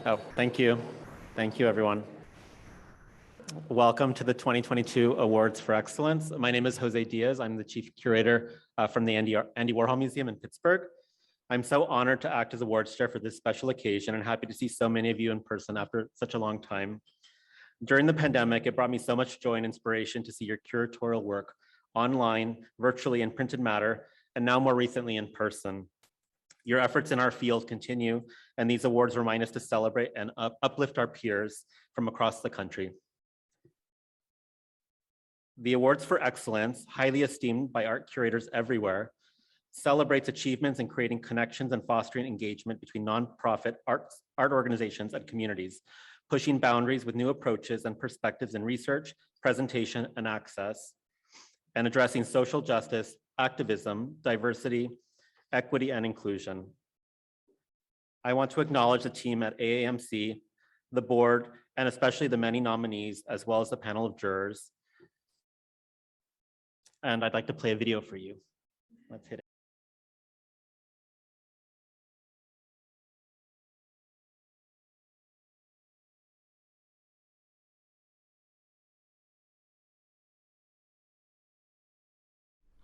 Oh, thank you. Thank you, everyone. Welcome to the 2022 Awards for Excellence. My name is Jose Diaz. I'm the chief curator from the Andy Warhol Museum in Pittsburgh. I'm so honored to act as awards chair for this special occasion and happy to see so many of you in person after such a long time. During the pandemic, it brought me so much joy and inspiration to see your curatorial work online, virtually, in printed matter, and now more recently in person. Your efforts in our field continue, and these awards remind us to celebrate and uplift our peers from across the country. The Awards for Excellence, highly esteemed by art curators everywhere, celebrates achievements in creating connections and fostering engagement between nonprofit art organizations and communities, pushing boundaries with new approaches and perspectives in research, presentation, and access, and addressing social justice, activism, diversity, equity, and inclusion. I want to acknowledge the team at AAMC, the board, and especially the many nominees, as well as the panel of jurors. And I'd like to play a video for you. Let's hit it.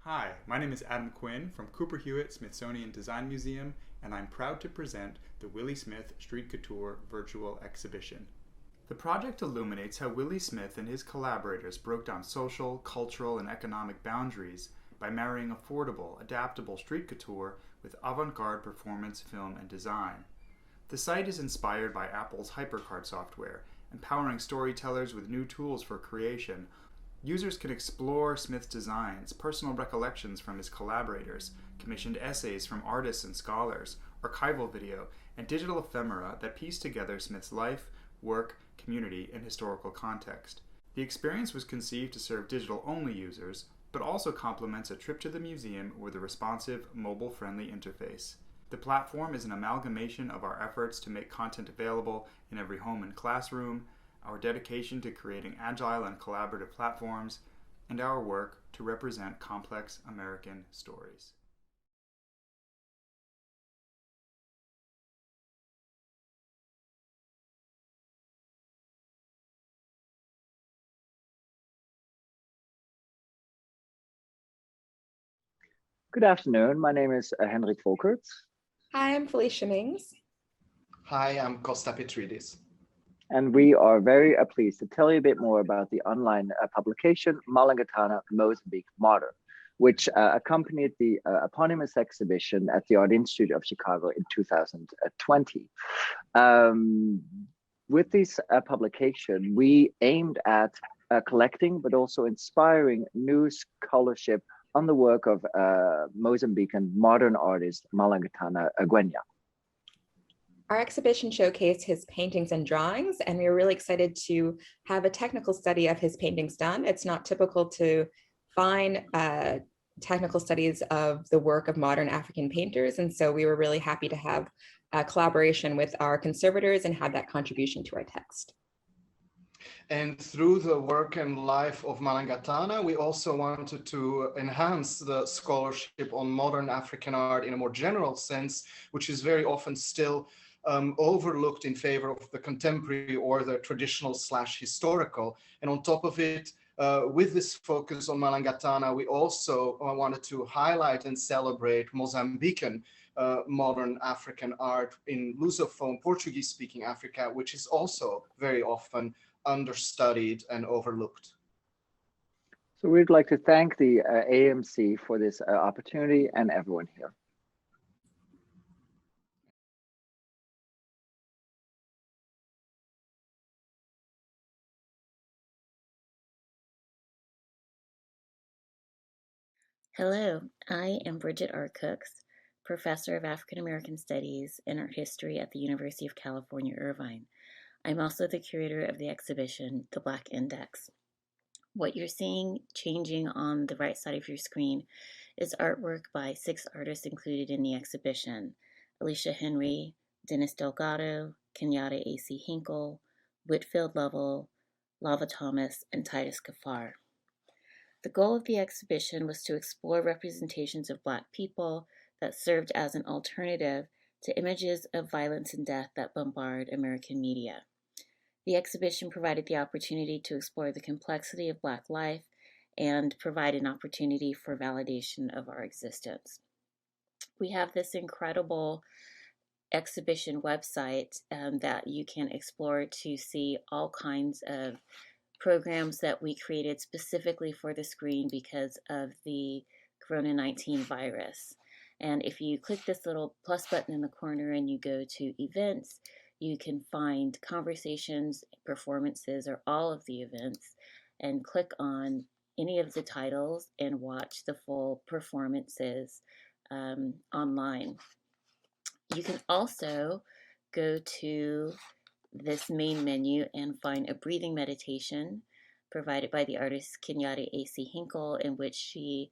Hi, my name is Adam Quinn from Cooper Hewitt Smithsonian Design Museum, and I'm proud to present the Willie Smith Street Couture virtual exhibition. The project illuminates how Willie Smith and his collaborators broke down social, cultural, and economic boundaries by marrying affordable, adaptable street couture with avant-garde performance, film, and design. The site is inspired by Apple's HyperCard software, empowering storytellers with new tools for creation. Users can explore Smith's designs, personal recollections from his collaborators, commissioned essays from artists and scholars, archival video, and digital ephemera that piece together Smith's life, work, community, and historical context. The experience was conceived to serve digital-only users, but also complements a trip to the museum with a responsive, mobile-friendly interface. The platform is an amalgamation of our efforts to make content available in every home and classroom, our dedication to creating agile and collaborative platforms, and our work to represent complex American stories. Good afternoon. My name is Henrik Volkerts. Hi, I'm Felicia Mings. Hi, I'm Costa Petridis. And we are very pleased to tell you a bit more about the online publication Malangatana Mozambique Modern, which accompanied the eponymous exhibition at the Art Institute of Chicago in 2020. With this publication, we aimed at collecting but also inspiring new scholarship on the work of Mozambican modern artist Malangatana Gwenya. Our exhibition showcased his paintings and drawings, and we were really excited to have a technical study of his paintings done. It's not typical to find technical studies of the work of modern African painters, and so we were really happy to have a collaboration with our conservators and have that contribution to our text. And through the work and life of Malangatana, we also wanted to enhance the scholarship on modern African art in a more general sense, which is very often still overlooked in favor of the contemporary or the traditional/historical. And on top of it, with this focus on Malangatana, we also wanted to highlight and celebrate Mozambican modern African art in Lusophone Portuguese-speaking Africa, which is also very often understudied and overlooked. So we'd like to thank the AAMC for this opportunity and everyone here. Hello, I am Bridget R. Cooks, Professor of African American Studies and Art History at the University of California, Irvine. I'm also the curator of the exhibition, The Black Index. What you're seeing changing on the right side of your screen is artwork by 6 artists included in the exhibition: Alicia Henry, Dennis Delgado, Kenyatta A.C. Hinkle, Whitfield Lovell, Lava Thomas, and Titus Kaffar. The goal of the exhibition was to explore representations of Black people that served as an alternative to images of violence and death that bombard American media. The exhibition provided the opportunity to explore the complexity of Black life and provide an opportunity for validation of our existence. We have this incredible exhibition website that you can explore to see all kinds of programs that we created specifically for the screen because of the Corona-19 virus. And if you click this little plus button in the corner and you go to events, you can find conversations, performances, or all of the events, and click on any of the titles and watch the full performances online. You can also go to this main menu and find a breathing meditation provided by the artist Kenyatte A.C. Hinkle, in which she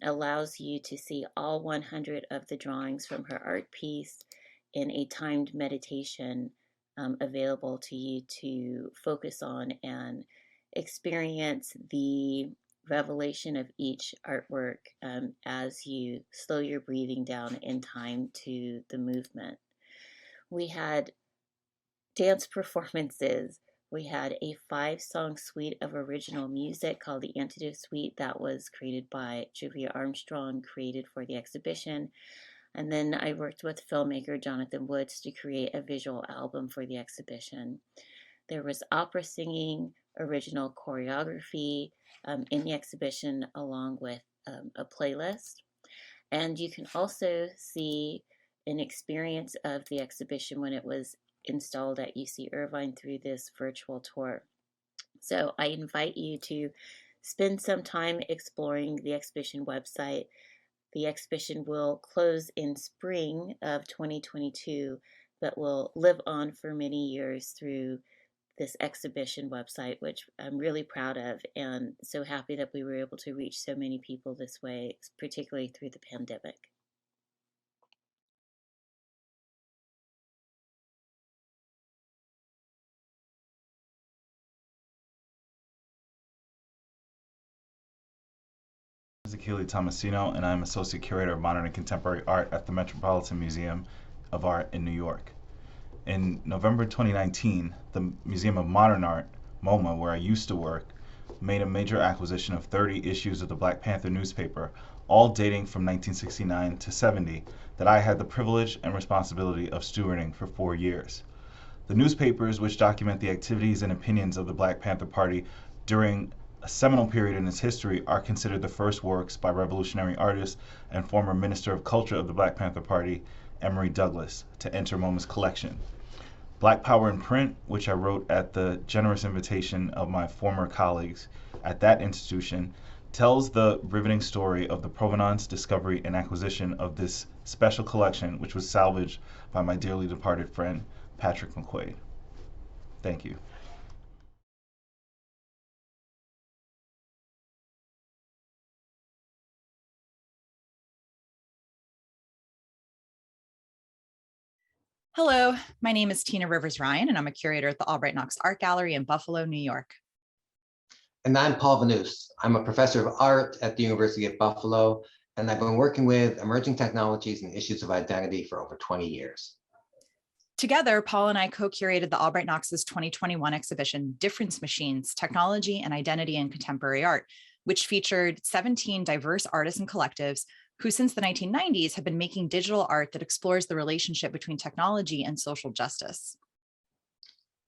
allows you to see all 100 of the drawings from her art piece in a timed meditation available to you to focus on and experience the revelation of each artwork as you slow your breathing down in time to the movement. We had dance performances. We had a 5-song suite of original music called the Antidote Suite that was created by Juvia Armstrong, created for the exhibition. And then I worked with filmmaker Jonathan Woods to create a visual album for the exhibition. There was opera singing, original choreography in the exhibition, along with a playlist. And you can also see an experience of the exhibition when it was installed at UC Irvine through this virtual tour. So I invite you to spend some time exploring the exhibition website. The exhibition will close in spring of 2022, but will live on for many years through this exhibition website, which I'm really proud of, and so happy that we were able to reach so many people this way, particularly through the pandemic. Zakili Tomasino, and I'm Associate Curator of Modern and Contemporary Art at the Metropolitan Museum of Art in New York. In November 2019, the Museum of Modern Art, MoMA, where I used to work, made a major acquisition of 30 issues of the Black Panther newspaper, all dating from 1969 to 70, that I had the privilege and responsibility of stewarding for 4 years. The newspapers, which document the activities and opinions of the Black Panther Party during a seminal period in its history, are considered the first works by revolutionary artist and former Minister of Culture of the Black Panther Party, Emory Douglas, to enter MoMA's collection. Black Power in Print, which I wrote at the generous invitation of my former colleagues at that institution, tells the riveting story of the provenance, discovery, and acquisition of this special collection, which was salvaged by my dearly departed friend, Patrick McQuaid. Thank you. Hello, my name is Tina Rivers Ryan, and I'm a curator at the Albright Knox Art Gallery in Buffalo, New York. And I'm Paul Vanus. I'm a professor of art at the University of Buffalo, and I've been working with emerging technologies and issues of identity for over 20 years. Together, Paul and I co-curated the Albright Knox's 2021 exhibition, Difference Machines, Technology and Identity in Contemporary Art, which featured 17 diverse artists and collectives who since the 1990s have been making digital art that explores the relationship between technology and social justice.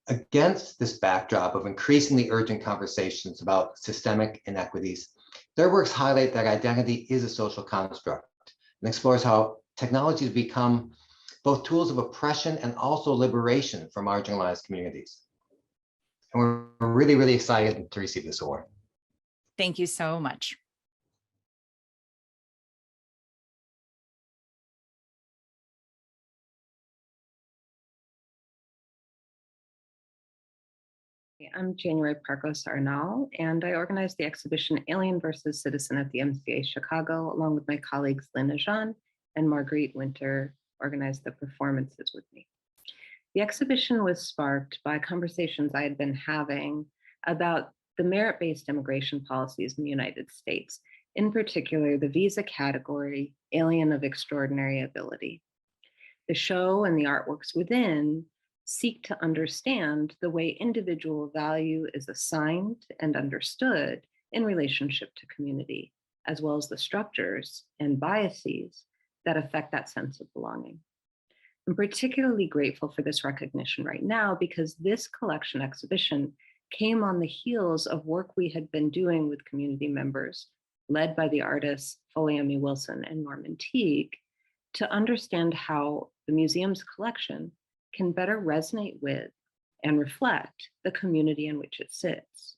Against this backdrop of increasingly urgent conversations about systemic inequities, their works highlight that identity is a social construct and explores how technologies become both tools of oppression and also liberation for marginalized communities. And we're really, really excited to receive this award. Thank you so much. I'm January Parkos Arnal, and I organized the exhibition Alien versus Citizen at the MCA Chicago, along with my colleagues Lynn Jean and Marguerite Winter organized the performances with me. The exhibition was sparked by conversations I had been having about the merit-based immigration policies in the United States, in particular, the visa category, alien of extraordinary ability. The show and the artworks within seek to understand the way individual value is assigned and understood in relationship to community, as well as the structures and biases that affect that sense of belonging. I'm particularly grateful for this recognition right now because this collection exhibition came on the heels of work we had been doing with community members, led by the artists Foleyemi Wilson and Norman Teague, to understand how the museum's collection can better resonate with and reflect the community in which it sits.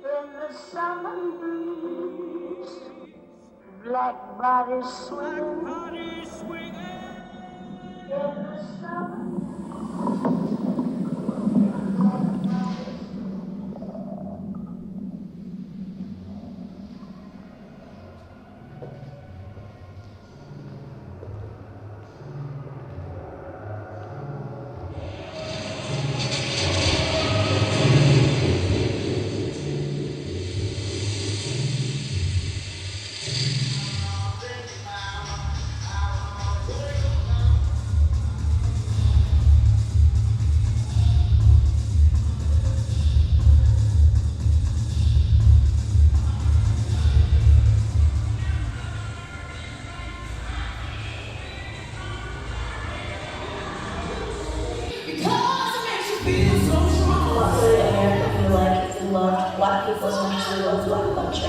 In the summer breeze, black bodies swinging. In the summer. Black people as much as we love Black culture.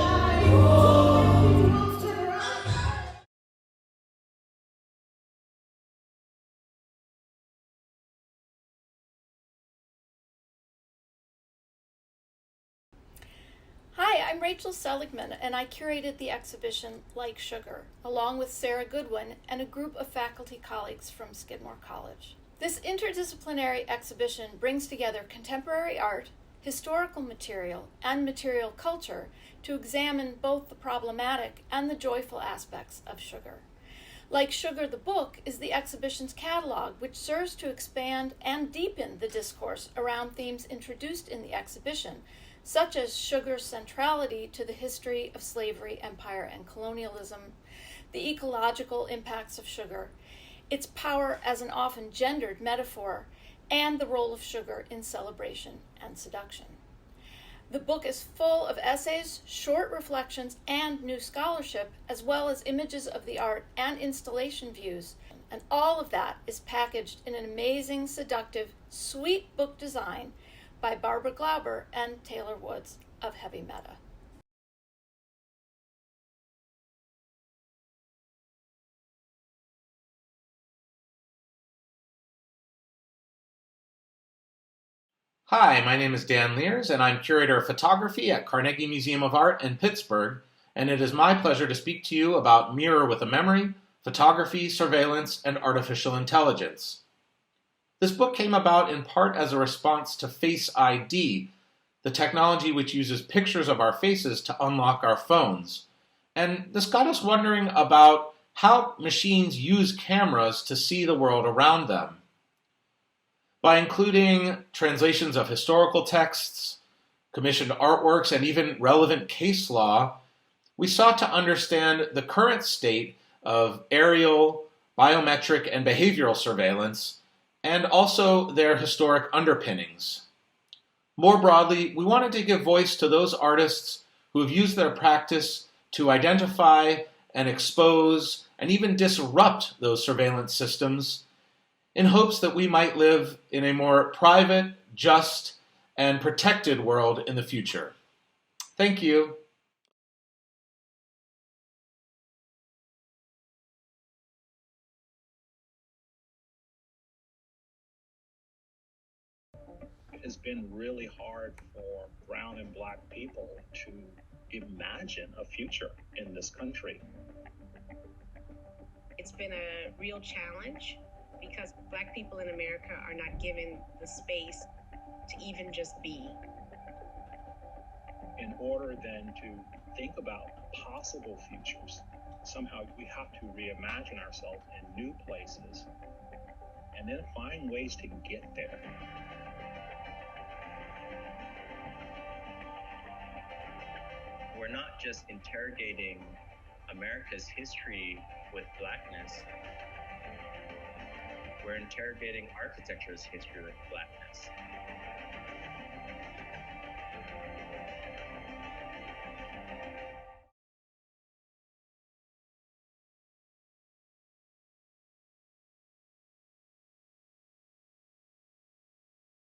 Hi, I'm Rachel Seligman, and I curated the exhibition Like Sugar, along with Sarah Goodwin and a group of faculty colleagues from Skidmore College. This interdisciplinary exhibition brings together contemporary art, historical material, and material culture to examine both the problematic and the joyful aspects of sugar. Like Sugar, the book is the exhibition's catalog, which serves to expand and deepen the discourse around themes introduced in the exhibition, such as sugar's centrality to the history of slavery, empire, and colonialism, the ecological impacts of sugar, its power as an often gendered metaphor, and the role of sugar in celebration and seduction. The book is full of essays, short reflections, and new scholarship, as well as images of the art and installation views. And all of that is packaged in an amazing, seductive, sweet book design by Barbara Glauber and Taylor Woods of Heavy Meta. Hi, my name is Dan Lears, and I'm curator of photography at Carnegie Museum of Art in Pittsburgh, and it is my pleasure to speak to you about Mirror with a Memory, Photography, Surveillance, and Artificial Intelligence. This book came about in part as a response to Face ID, the technology which uses pictures of our faces to unlock our phones. And this got us wondering about how machines use cameras to see the world around them. By including translations of historical texts, commissioned artworks, and even relevant case law, we sought to understand the current state of aerial, biometric, and behavioral surveillance, and also their historic underpinnings. More broadly, we wanted to give voice to those artists who have used their practice to identify and expose and even disrupt those surveillance systems in hopes that we might live in a more private, just, and protected world in the future. Thank you. It has been really hard for brown and black people to imagine a future in this country. It's been a real challenge because Black people in America are not given the space to even just be. in order then to think about possible futures, somehow we have to reimagine ourselves in new places and then find ways to get there. We're not just interrogating America's history with Blackness, we're interrogating architecture's history with Blackness.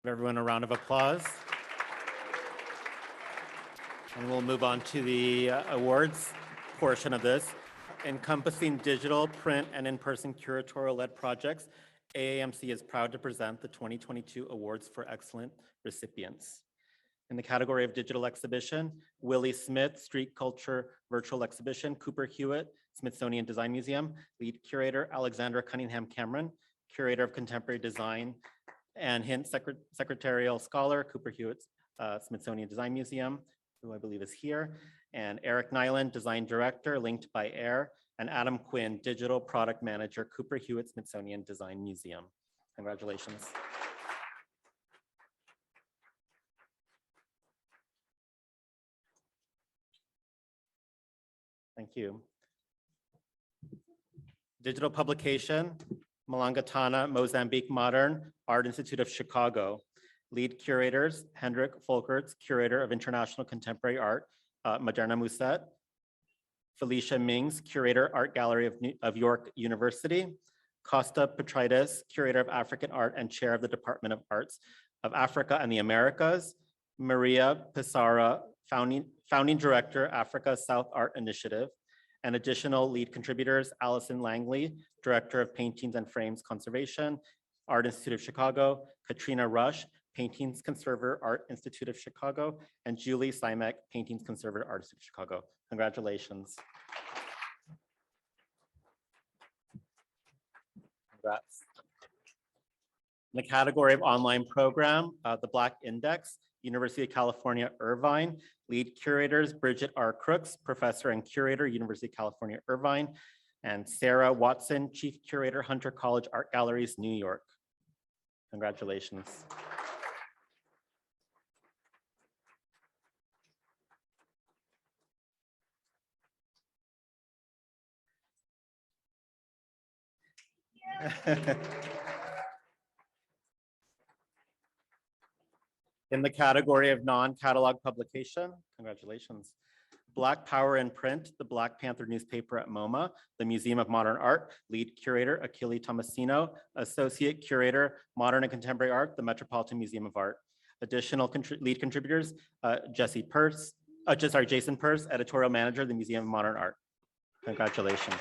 Give everyone a round of applause. And we'll move on to the awards portion of this. Encompassing digital, print, and in-person curatorial-led projects, AAMC is proud to present the 2022 Awards for Excellent recipients. In the category of digital exhibition, Willie Smith Street Culture Virtual Exhibition, Cooper Hewitt, Smithsonian Design Museum, lead curator Alexandra Cunningham Cameron, curator of contemporary design and Hint secretarial scholar, Cooper Hewitt, Smithsonian Design Museum, who I believe is here, and Eric Nyland, design director, linked by Air, and Adam Quinn, digital product manager, Cooper Hewitt Smithsonian Design Museum. Congratulations. Thank you. Digital publication, Malangatana, Mozambique Modern Art Institute of Chicago. Lead curators, Hendrik Volkerts, curator of international contemporary art, Moderna Musset. Felicia Mings, curator, Art Gallery of York University. Costa Petrides, curator of African art and chair of the Department of Arts of Africa and the Americas. Maria Pissarra, founding director, Africa South Art Initiative. And additional lead contributors, Allison Langley, director of Paintings and Frames Conservation, Art Institute of Chicago, Katrina Rush, Paintings Conservator, Art Institute of Chicago, and Julie Simek, Paintings Conservator, Art Institute of Chicago. Congratulations. Congrats. In the category of online program, the Black Index, University of California, Irvine. Lead curators, Bridget R. Crooks, professor and curator, University of California, Irvine. And Sarah Watson, chief curator, Hunter College Art Galleries, New York. Congratulations. In the category of non-catalog publication, congratulations. Black Power in Print, the Black Panther newspaper at MoMA, the Museum of Modern Art, lead curator, Achille Tomasino, associate curator, Modern and Contemporary Art, the Metropolitan Museum of Art. Additional lead contributors, Jason Purse, editorial manager, the Museum of Modern Art. Congratulations.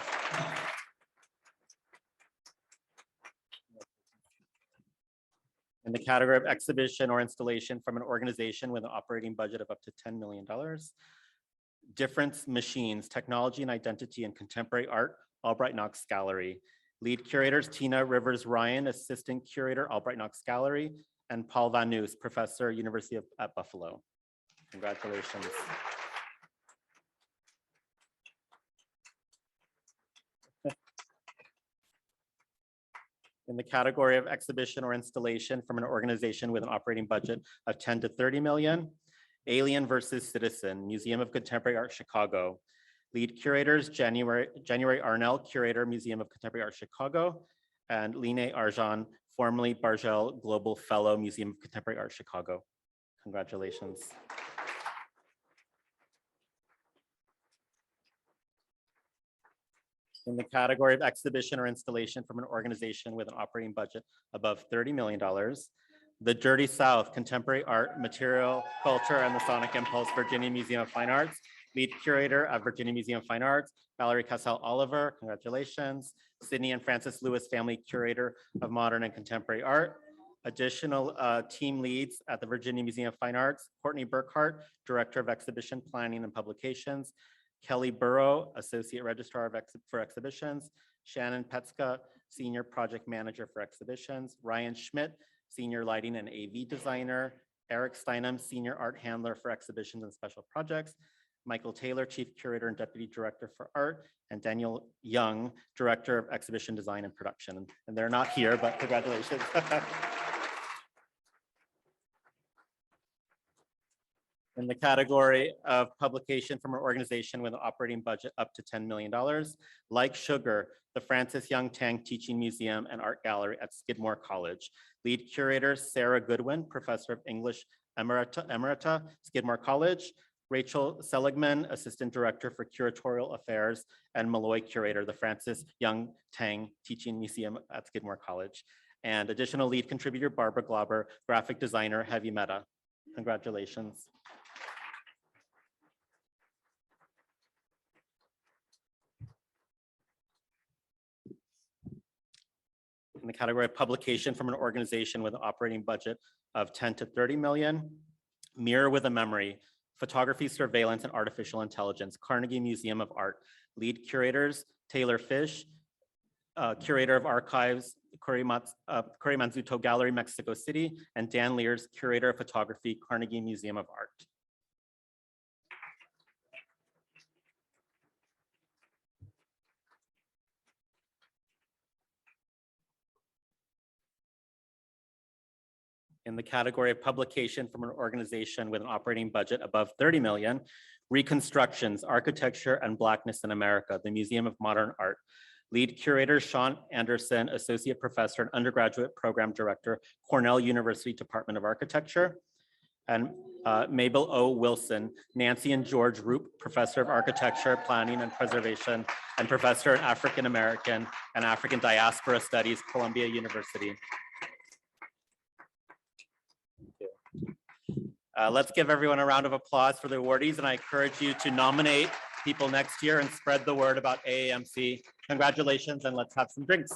In the category of exhibition or installation from an organization with an operating budget of up to $10 million. Difference Machines, Technology and Identity in Contemporary Art, Albright Knox Gallery. Lead curators, Tina Rivers Ryan, assistant curator, Albright Knox Gallery, and Paul Van Noos, professor, University at Buffalo. Congratulations. In the category of exhibition or installation from an organization with an operating budget of 10 to 30 million, Alien versus Citizen, Museum of Contemporary Art, Chicago. Lead curators, January Arnell, curator, Museum of Contemporary Art, Chicago, and Line Arjan, formerly Bargel Global Fellow, Museum of Contemporary Art, Chicago. Congratulations. In the category of exhibition or installation from an organization with an operating budget above $30 million, The Dirty South, Contemporary Art, Material, Culture, and the Sonic Impulse, Virginia Museum of Fine Arts. Lead curator of Virginia Museum of Fine Arts, Valerie Cassell Oliver, congratulations. Sydney and Francis Lewis Family Curator of Modern and Contemporary Art. Additional team leads at the Virginia Museum of Fine Arts, Courtney Burkhart, Director of Exhibition Planning and Publications, Kelly Burrow, Associate Registrar for Exhibitions, Shannon Petska, Senior Project Manager for Exhibitions, Ryan Schmidt, Senior Lighting and AV Designer, Eric Steinem, Senior Art Handler for Exhibitions and Special Projects, Michael Taylor, Chief Curator and Deputy Director for Art, and Daniel Young, Director of Exhibition Design and Production. And they're not here, but congratulations. In the category of publication from an organization with an operating budget up to $10 million, Like Sugar, the Francis Young Tang Teaching Museum and Art Gallery at Skidmore College. Lead curator, Sarah Goodwin, Professor of English Emerita, Skidmore College. Rachel Seligman, Assistant Director for Curatorial Affairs, and Malloy Curator, the Francis Young Tang Teaching Museum at Skidmore College. And additional lead contributor, Barbara Glauber, Graphic Designer, Heavy Meta. Congratulations. In the category of publication from an organization with an operating budget of 10 to 30 million, Mirror with a Memory, Photography, Surveillance, and Artificial Intelligence, Carnegie Museum of Art. Lead curators, Taylor Fish, Curator of Archives, Manzuto Gallery, Mexico City, and Dan Lears, Curator of Photography, Carnegie Museum of Art. In the category of publication from an organization with an operating budget above 30 million, Reconstructions, Architecture and Blackness in America, the Museum of Modern Art. Lead curator, Sean Anderson, Associate Professor and Undergraduate Program Director, Cornell University Department of Architecture. And Mabel O. Wilson, Nancy and George Roop, Professor of Architecture, Planning and Preservation, and Professor in African American and African Diaspora Studies, Columbia University. Let's give everyone a round of applause for the awardees, and I encourage you to nominate people next year and spread the word about AAMC. Congratulations, and let's have some drinks.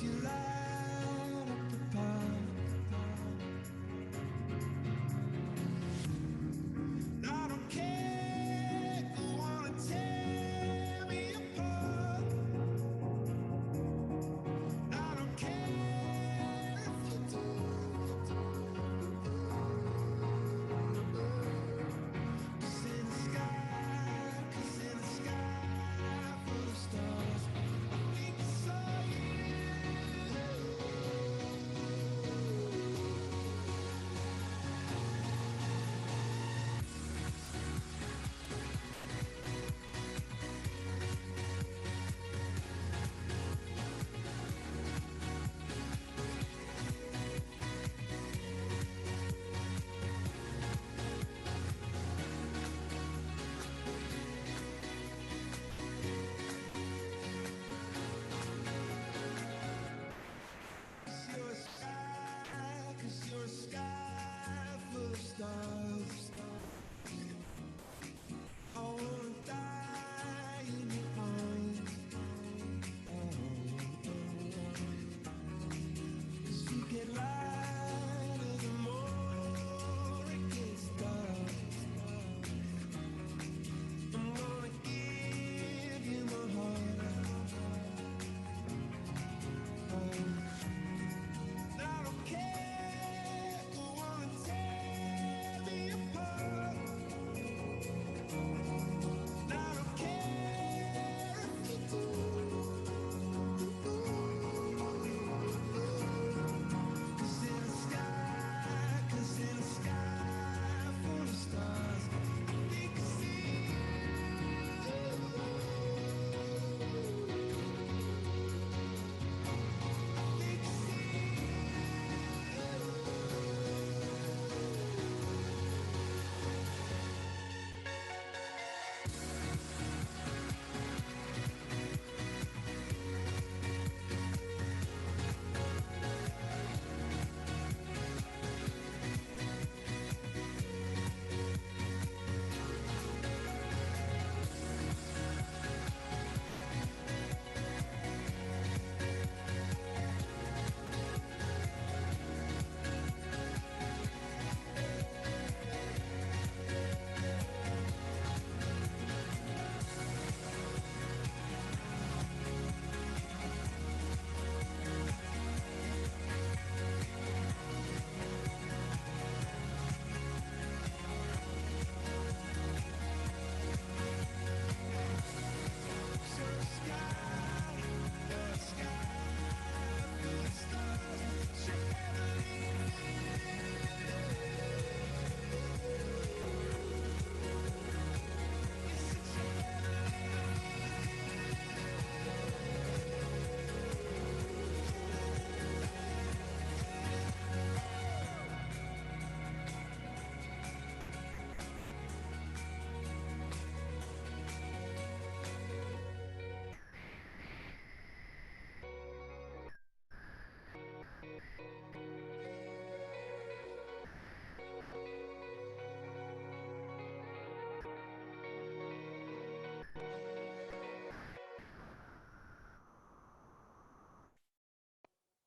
You lie.